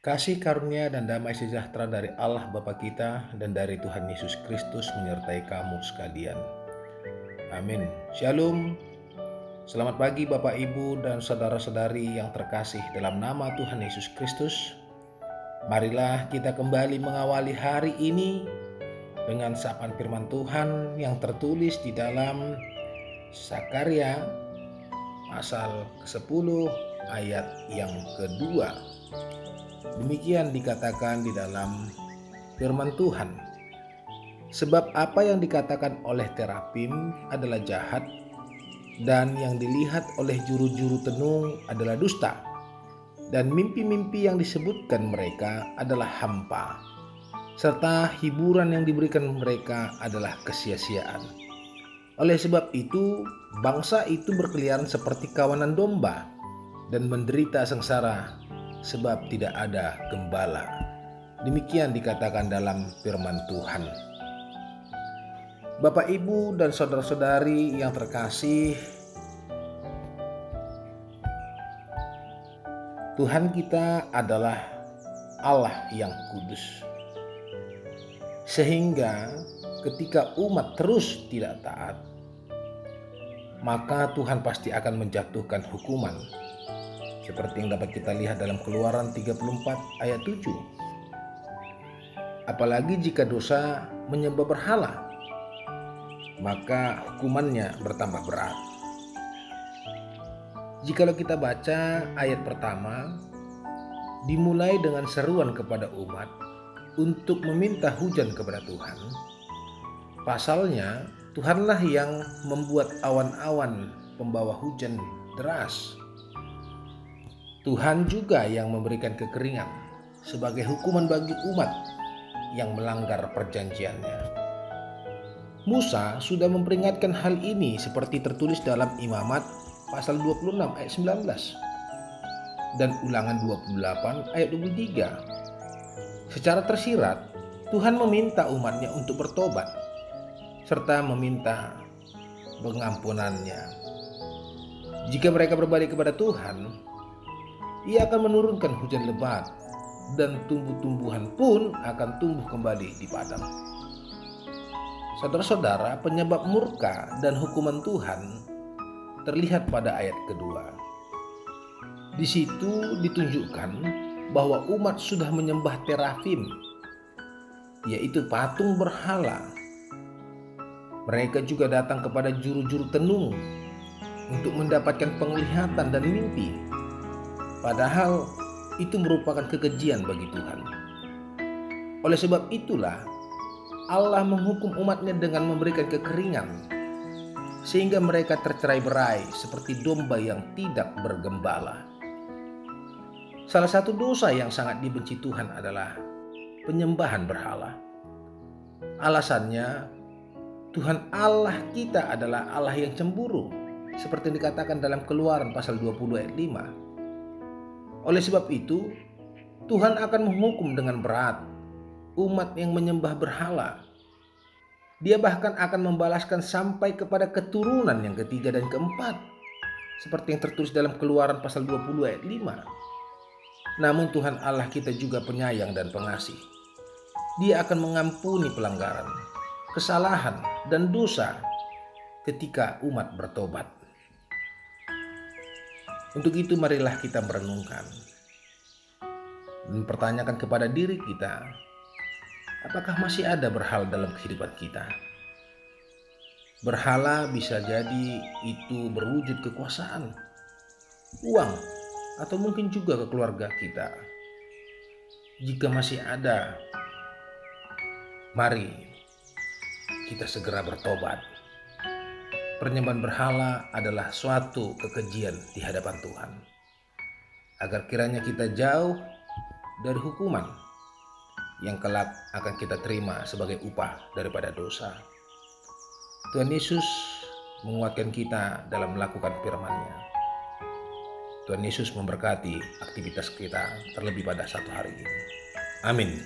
Kasih karunia dan damai sejahtera dari Allah Bapa kita dan dari Tuhan Yesus Kristus menyertai kamu sekalian. Amin. Shalom. Selamat pagi Bapak Ibu dan saudara-saudari yang terkasih dalam nama Tuhan Yesus Kristus. Marilah kita kembali mengawali hari ini dengan sapaan firman Tuhan yang tertulis di dalam Sakarya pasal ke-10 ayat yang kedua. Demikian dikatakan di dalam firman Tuhan. Sebab apa yang dikatakan oleh terapim adalah jahat, dan yang dilihat oleh juru-juru tenung adalah dusta, dan mimpi-mimpi yang disebutkan mereka adalah hampa, serta hiburan yang diberikan mereka adalah kesia-siaan. Oleh sebab itu, bangsa itu berkeliaran seperti kawanan domba dan menderita sengsara sebab tidak ada gembala. Demikian dikatakan dalam firman Tuhan. Bapak, Ibu, dan saudara-saudari yang terkasih, Tuhan kita adalah Allah yang kudus. Sehingga ketika umat terus tidak taat, maka Tuhan pasti akan menjatuhkan hukuman. Seperti yang dapat kita lihat dalam Keluaran 34 ayat 7. Apalagi jika dosa menyembah berhala, maka hukumannya bertambah berat. Jikalau kita baca ayat pertama, dimulai dengan seruan kepada umat untuk meminta hujan kepada Tuhan. Pasalnya, Tuhanlah yang membuat awan-awan pembawa hujan deras. Tuhan juga yang memberikan kekeringan sebagai hukuman bagi umat yang melanggar perjanjiannya. Musa sudah memperingatkan hal ini seperti tertulis dalam Imamat pasal 26 ayat 19 dan Ulangan 28 ayat 23. Secara tersirat, Tuhan meminta umatnya untuk bertobat serta meminta pengampunannya. Jika mereka berbalik kepada Tuhan, Ia akan menurunkan hujan lebat dan tumbuh-tumbuhan pun akan tumbuh kembali di padang. Saudara-saudara, penyebab murka dan hukuman Tuhan terlihat pada ayat kedua. Di situ ditunjukkan bahwa umat sudah menyembah terafim, yaitu patung berhala. Mereka juga datang kepada juru-juru tenung untuk mendapatkan penglihatan dan mimpi. Padahal itu merupakan kekejian bagi Tuhan. Oleh sebab itulah Allah menghukum umatnya dengan memberikan kekeringan, sehingga mereka tercerai-berai seperti domba yang tidak bergembala. Salah satu dosa yang sangat dibenci Tuhan adalah penyembahan berhala. Alasannya, Tuhan Allah kita adalah Allah yang cemburu, seperti yang dikatakan dalam Keluaran pasal 20 ayat 5. Oleh sebab itu, Tuhan akan menghukum dengan berat umat yang menyembah berhala. Dia bahkan akan membalaskan sampai kepada keturunan yang ketiga dan keempat, seperti yang tertulis dalam Keluaran pasal 20 ayat 5. Namun Tuhan Allah kita juga penyayang dan pengasih. Dia akan mengampuni pelanggaran, kesalahan, dan dosa ketika umat bertobat. Untuk itu marilah kita merenungkan dan mempertanyakan kepada diri kita, apakah masih ada berhala dalam kehidupan kita? Berhala bisa jadi itu berwujud kekuasaan, uang, atau mungkin juga ke keluarga kita. Jika masih ada, mari kita segera bertobat. Penyembahan berhala adalah suatu kekejian di hadapan Tuhan. Agar kiranya kita jauh dari hukuman yang kelak akan kita terima sebagai upah daripada dosa. Tuhan Yesus menguatkan kita dalam melakukan firman-Nya. Tuhan Yesus memberkati aktivitas kita terlebih pada satu hari ini. Amin.